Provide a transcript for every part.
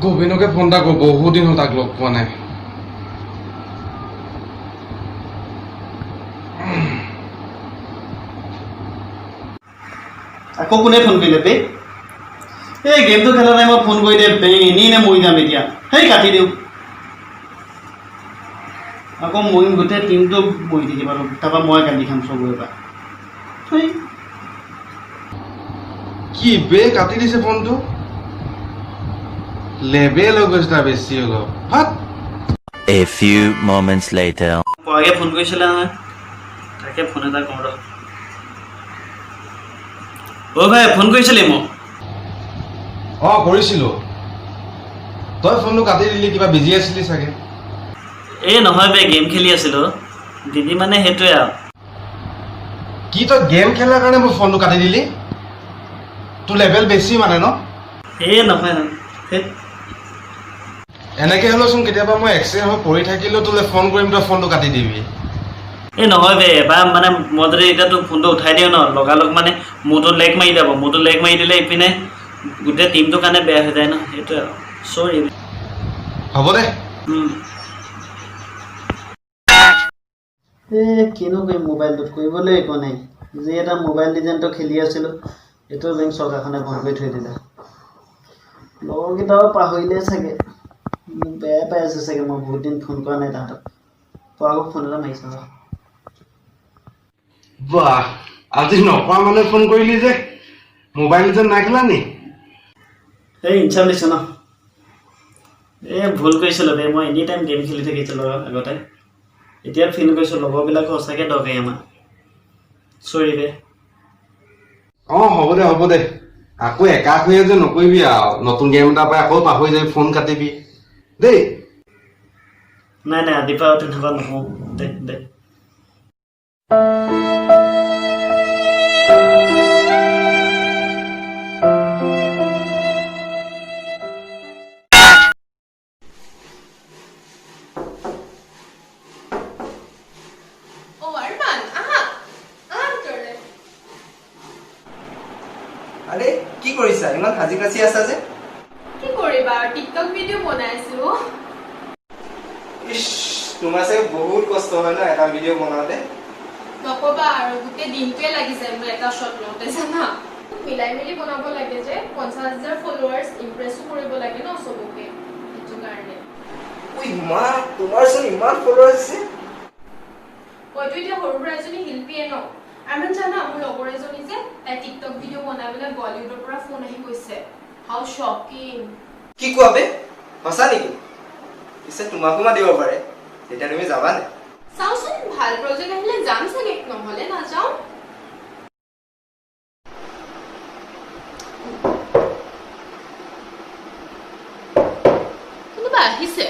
গোবিনকে phone এটা কৰো, বহুত দিন হ'ল তাক লগ পোৱা নাই। আকৌ কোনে ফোন কৰিলে বে? এই গেমটো খেলা নাই, মই ফোন কৰি দে বে, এনেই নে মৰি যাম এতিয়া। সেই কাটি দিওঁ। আকৌ মৰিম, গোটেই টিমটো মৰি থাকিব আৰু তাৰপৰা মই কান্দি খাম চবৰে পৰা। কি বে কাটি দিছে ফোনটো? লেবেল হৈ গৈছে তাৰ বেছি অলপ। ভাত A few moments later. পৰাগে ফোন কৰিছিলে নহয়, তাকে ফোন এটা কৰোঁ ৰ। অ' ভাই ফোন কৰিছিলি মোক? কৰিছিলো। তই ফোনটো কাটি দিলি, কিবা বিজি আছিলি চাগে। এই নহয় বে, গেম খেলি আছিলোঁ। দিদি মানে সেইটোৱে আৰু। কি তই গেম খেলাৰ কাৰণে মোৰ ফোনটো কাটি দিলি? তোৰ লেভেল বেছি মানে ন? এই নহয় সেই এনেকে হ'লেচোন কেতিয়াবা মই এক্সিডেণ্ট হৈ পৰি থাকিলেও তোলৈ ফোন কৰিম, তই ফোনটো কাটি দিবি। এই নহয় বে, এবাৰ মানে মই যদি এতিয়া তোৰ ফোনটো উঠাই দিওঁ ন, লগালগ মানে মোৰটো লেগ মাৰি যাব। মোৰটো লেগ মাৰি দিলে ইপিনে গোটেই টিমটোৰ কাৰণে বেয়া হৈ যায় ন, সেইটোৱে আৰু। চৰি। হ'ব দে। কিনো কৰিম মোবাইলটোত, কৰিবলৈ একো নাই। যি এটা মোবাইল ডিজাইনটো খেলি আছিলোঁ, এইটো বেংক চৰকাৰখনে বন্ধ কৰি থৈ দিলে। লগৰকেইটাও পাহৰিলে চাগে, মোক বেয়াই পাই আছে চাগে। মই বহুত দিন ফোন কৰা নাই তাহাঁতক। আকৌ ফোন এটা মাৰিছোঁ ৰ। বাহ, আজি নকৰা মানে ফোন কৰিলি যে, মোবাইল যেন নাই খেলা নি? এই ইনচাম দিছোঁ ন। ভুল কৰিছিলোঁ বে, মই এনি টাইম গেম খেলি থাকিছিলোঁ আগতে। এতিয়া ফিল কৰিছোঁ লগৰবিলাকো সঁচাকৈ দৰকাৰী আমাৰ। চৰি বে। হ'ব দে হ'ব দে। আকৌ একাষৰীয়া যে নকৰিবি আৰু, নতুন গেম এটা পাই আকৌ পাহৰি যাবি, ফোন কাটিবি দেই। নাই আজিৰ পৰা তেনেকুৱা নহওঁ দে। আৰে কি কৰিছা? ইমান হাজি কাচি আছা যে? কি কৰিবা, টিকটক ভিডিঅ' বনাইছো। ইস, তোমাৰ চাগে বহুত কষ্ট হয় ন এটা ভিডিঅ' বনাওঁতে? নকবা আৰু, গোটেই দিনটোৱে লাগি যায় মোৰ এটা শ্বট লওঁতে জানা। মিলাই মিলি বনাব লাগে যে, 50,000 ফলোৱাৰ্ছ ইমপ্ৰেছো কৰিব লাগে ন চবকে, সেইটো কাৰণে। উই মা, তোমাৰচোন ইমান ফলোৱাৰ্ছ আছে? মইতো এতিয়া সৰুৰ পৰা এজনী শিল্পীয়ে ন। আৰু জানা, মোৰ লগৰ এজনী যে, তাই টিকটক ভিডিঅ' বনাই পেলাই বলিউডৰ পৰা ফোন আহি গৈছে। হাউ শ্বকিং। কি কোৱা বে? সঁচা নেকি? পিছে তোমাকো মাতিব পাৰে, তেতিয়া তুমি যাবানে? চাওচোন, ভাল প্ৰজেক্ট আহিলে যাম চাগে, নহ'লে নাযাওঁ। কোনোবা আহিছে?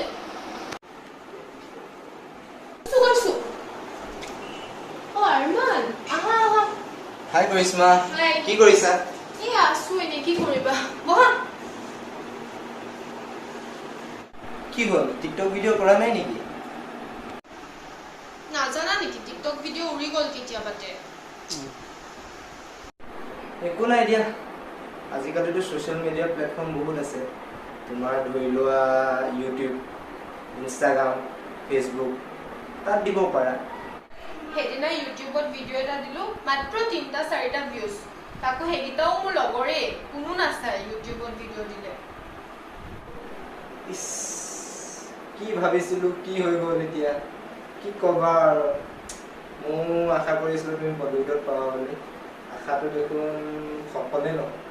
হাই কৰিশ্মা, হাই। কি কৰিছা? আছো এনে, কি কৰিবা, বহা। কি হ'ল, টিকটক ভিডিঅ' কৰা নাই নেকি? নাজানা নেকি, টিকটক ভিডিঅ' উৰি গ'ল কেতিয়াবাতে। একো নাই দিয়া, আজিকালিতো ছ'চিয়েল মিডিয়া প্লেটফৰ্ম বহুত আছে। তোমাৰ ধৰি লোৱা ইউটিউব, ইনষ্টাগ্ৰাম, ফেচবুক, তাত দিব পাৰা। সেইদিনা ইউটিউবত ভিডিঅ' এটা দিলো, মাত্ৰ 3-4টা ভিউজ। তাকো সেইকেইটাও মোৰ লগৰে, কোনো নাচায় ইউটিউবত ভিডিঅ' দিলে। ইছ, কি ভাবিছিলো, কি হৈ গ'ল এতিয়া, কি ক'বা আৰু। মই আশা কৰিছিলো তুমি বলিউডত পাবা বুলি, আশাটো দেখোন সফলে নহয়।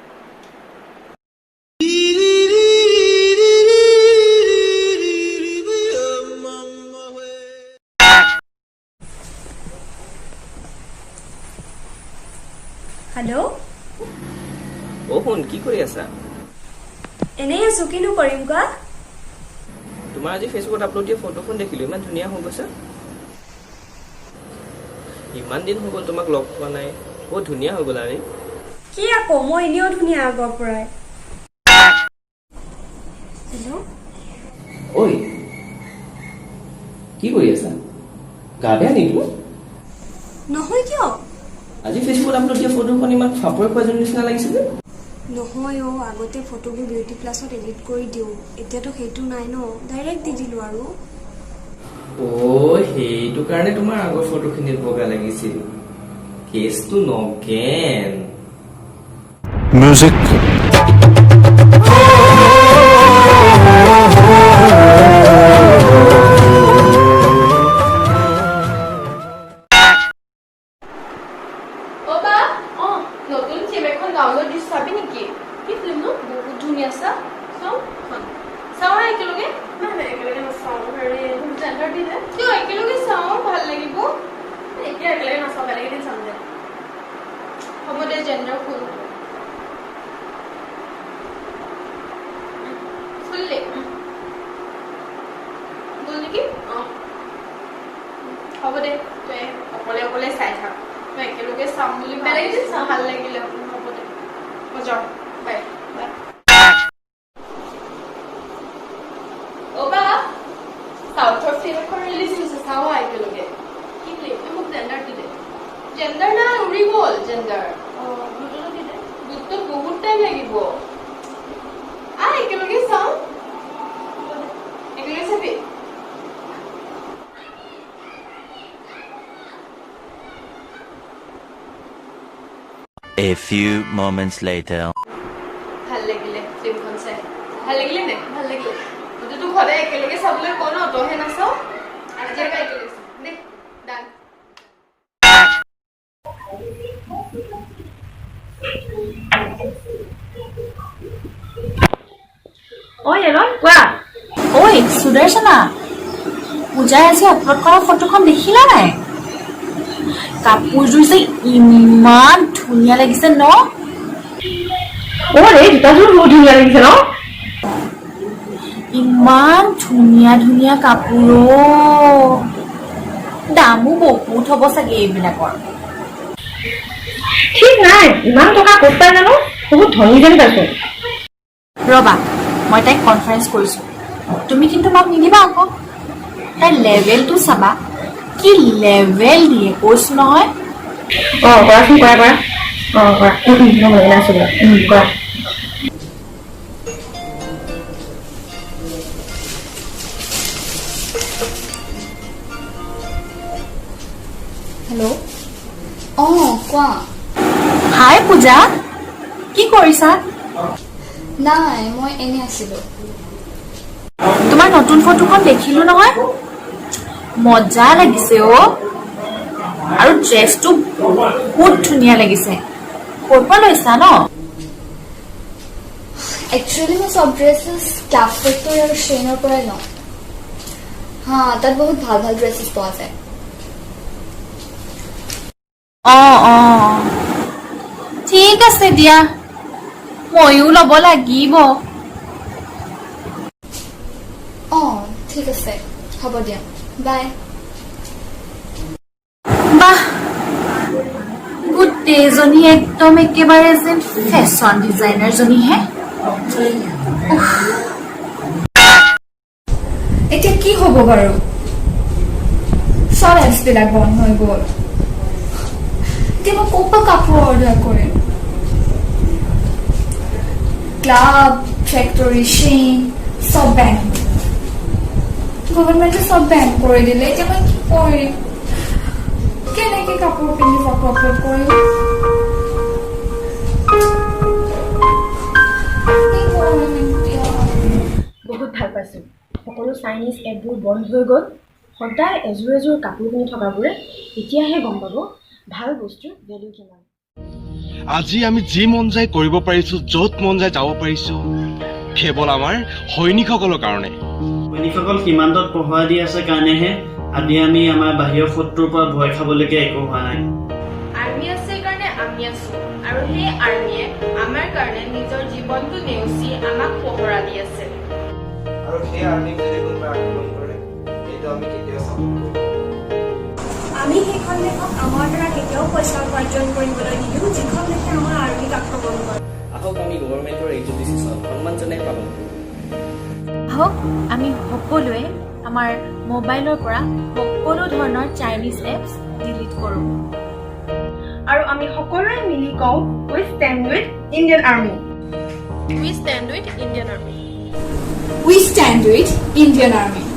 হেল্ল', শুন, কি কৰি আছা? এনেই আছো, কিনো কৰিম কোৱা। তোমাৰ আজি ফেচবুকত আপলোড দিয়া ফটোখন দেখিলো, ইমান ধুনীয়া হৈ গৈছে। ইমান দিন হৈ গ'ল তোমাক লগ পোৱা নাই, বহুত ধুনীয়া হৈ গ'ল। আৰে কি আকৌ, মই এনেও ধুনীয়া আগৰ পৰাই। হেল্ল', ঐ, কি কৰি আছা? গা বেয়া নেকি? নহয় কিয়? আজি ফেচবুকত আপলোড দিয়া ফটোখন ইমান ফাপৰে পোৱাজনীৰ নিচিনা লাগিছিলে। নহয় অ' আগতে ফটোবোৰ বিউটি প্লাছত এডিট কৰি দিওঁ এতিয়াতো সেইটো নাই ন ডাইৰেক্ট দি দিলোঁ আৰু সেইটো কাৰণে তোমাৰ আগৰ ফটোখিনিত বগা লাগিছিল কেছটো নকেন Music. অ' বা নতুন ফিল্ম এখন ডাউনলোড দিছো চাবি নেকি কি ফিল্ম নো বহুত ধুনীয়া চাওঁ একেলগে একেলগে নাচাওঁ হেৰি জেণ্ডাৰ দিলে কিয় একেলগে চাওঁ ভাল লাগিব এতিয়া একেলগে নাচাওঁ বেলেগ এদিন চাম দে হ'ব দে জেণ্ডাৰ খুলিলে গ'ল নেকি হ'ব দে তই অকলে অকলে চাই থাক মই একেলগে চাম বুলি বেলেগ এদিন চাম ভাল লাগিলে হ'ব দে মই যাওঁ বাই বাই অ' বা সাউথৰ ফিল্ম এখন ৰিলিজ হৈছে চাওঁ একেলগে কি ফিল্ম মোক জেণ্ডাৰ দি দে জেণ্ডাৰ নাই উৰি গ'ল জেণ্ডাৰ দুটোতো দি দে দুটোত বহুত টাইম লাগিব একেলগে চাওঁ একেলগে চাবি A few moments later. ভাল লাগিলে ফিল্মখন চাই ভাল লাগিলে নে ভাল লাগিলে তইতো তোক সদায় একেলগে চাবলৈ কওঁ ন তইহে নাচাওঁ আজি আকৌ একেলগে চাম দে ডান ঐ এৰণ কোৱা ঐ সুদৰ্শনা পূজাই আজি আপলোড কৰা ফটোখন দেখিলা নাই কাপোৰযোৰ যে ইমান ধুনীয়া লাগিছে ন ৰে জোতাযোৰ বহুত ধুনীয়া লাগিছে ন ইমান ধুনীয়া ধুনীয়া কাপোৰ দামো বহুত হ'ব চাগে এইবিলাকৰ ঠিক নাই ইমান টকা ক'ত পাই জানো বহুত ধনী যেন পাইছো ৰবা মই তাইক কনফাৰেঞ্চ কৰিছো তুমি কিন্তু মাক নিদিবা আকৌ তাইৰ লেভেলটো চাবা কি লেভেল দিয়ে কৈছো নহয় কৰাচোন কৰা মই মনে আছো কৰা হেল্ল' কোৱা হাই পূজা কি কৰিছা নাই মই এনে আছিলো তোমাৰ নতুন ফটোখন দেখিলো নহয় মজা লাগিছে আৰু ড্ৰেছটো বহুত ধুনীয়া লাগিছে ক'ৰ পৰা লৈছা ন একচুৱেলি মই চব ড্ৰেছেছ ক্লাব ফেক্টৰী আৰু শ্ৰেইনৰ পৰাই লওঁ তাত বহুত ভাল ভাল ড্ৰেছেছ পোৱা যায় ঠিক আছে দিয়া ময়ো ল'ব লাগিব ঠিক আছে হ'ব দিয়া বাই বাহ গোটেইজনী একদম একেবাৰে যেন ফেশ্বন ডিজাইনাৰজনীহে এতিয়া কি হ'ব বাৰু চব এপছবিলাক বন্ধ হৈ গ'ল এতিয়া মই ক'ৰ পৰা কাপোৰ অৰ্ডাৰ কৰিম ক্লাব ফেক্টৰী শ্ৰেইন চব বেংক গভৰ্ণমেণ্টে চব বেংক কৰি দিলে এতিয়া মই কি কৰিম কেনেকে কাপোৰ পিন্ধি ফটো আপলোড কৰিম বহুত ভাল পাইছো সকলো চাইনিজ এপবোৰ বন্ধ হৈ গ'ল সদায় এযোৰ এযোৰ কাপোৰ কিনি থকাবোৰে এতিয়াহে গম পাব ভাল বস্তুৰ ভেলু কিমান আজি আমি যি মন যায় কৰিব পাৰিছো য'ত মন যায় যাব পাৰিছো কেৱল আমাৰ সৈনিকসকলৰ কাৰণে সৈনিকসকল সীমান্তত পহৰা দি আছে কাৰণেহে আজি আমি আমাৰ বাহিৰৰ শত্ৰুৰ পৰা ভয় খাবলৈকে একো হোৱা নাই আৰ্মি আছে কাৰণে আমি আছো আৰু সেই আৰ্মিয়ে আমাৰ কাৰণে নিজৰ জীৱনটো নেওচি আমাক পহৰা দি আছে আৰু সেই আৰ্মিক যদি কোনোবাই আক্ৰমণ কৰে সেইটো আমি কেতিয়াও চাব আমি সেইখন দেশক আমাৰ দ্বাৰা কেতিয়াও পইচা উপাৰ্জন কৰিবলৈ নিদিওঁ যিখন দেশে আমাৰ আৰ্মিক আক্ৰমণ কৰে আহক আমি গভৰ্ণমেণ্টৰ এইটো ডিচিশ্যন সন্মান জনাই পালন কৰোঁ আহক আমি সকলোৱে আমাৰ মোবাইলৰ পৰা সকলো ধৰণৰ চাইনিজ এপছ ডিলিট কৰোঁ আৰু আমি সকলোৱে মিলি কওঁ we stand with Indian army We stand with Indian Army. We stand with Indian Army.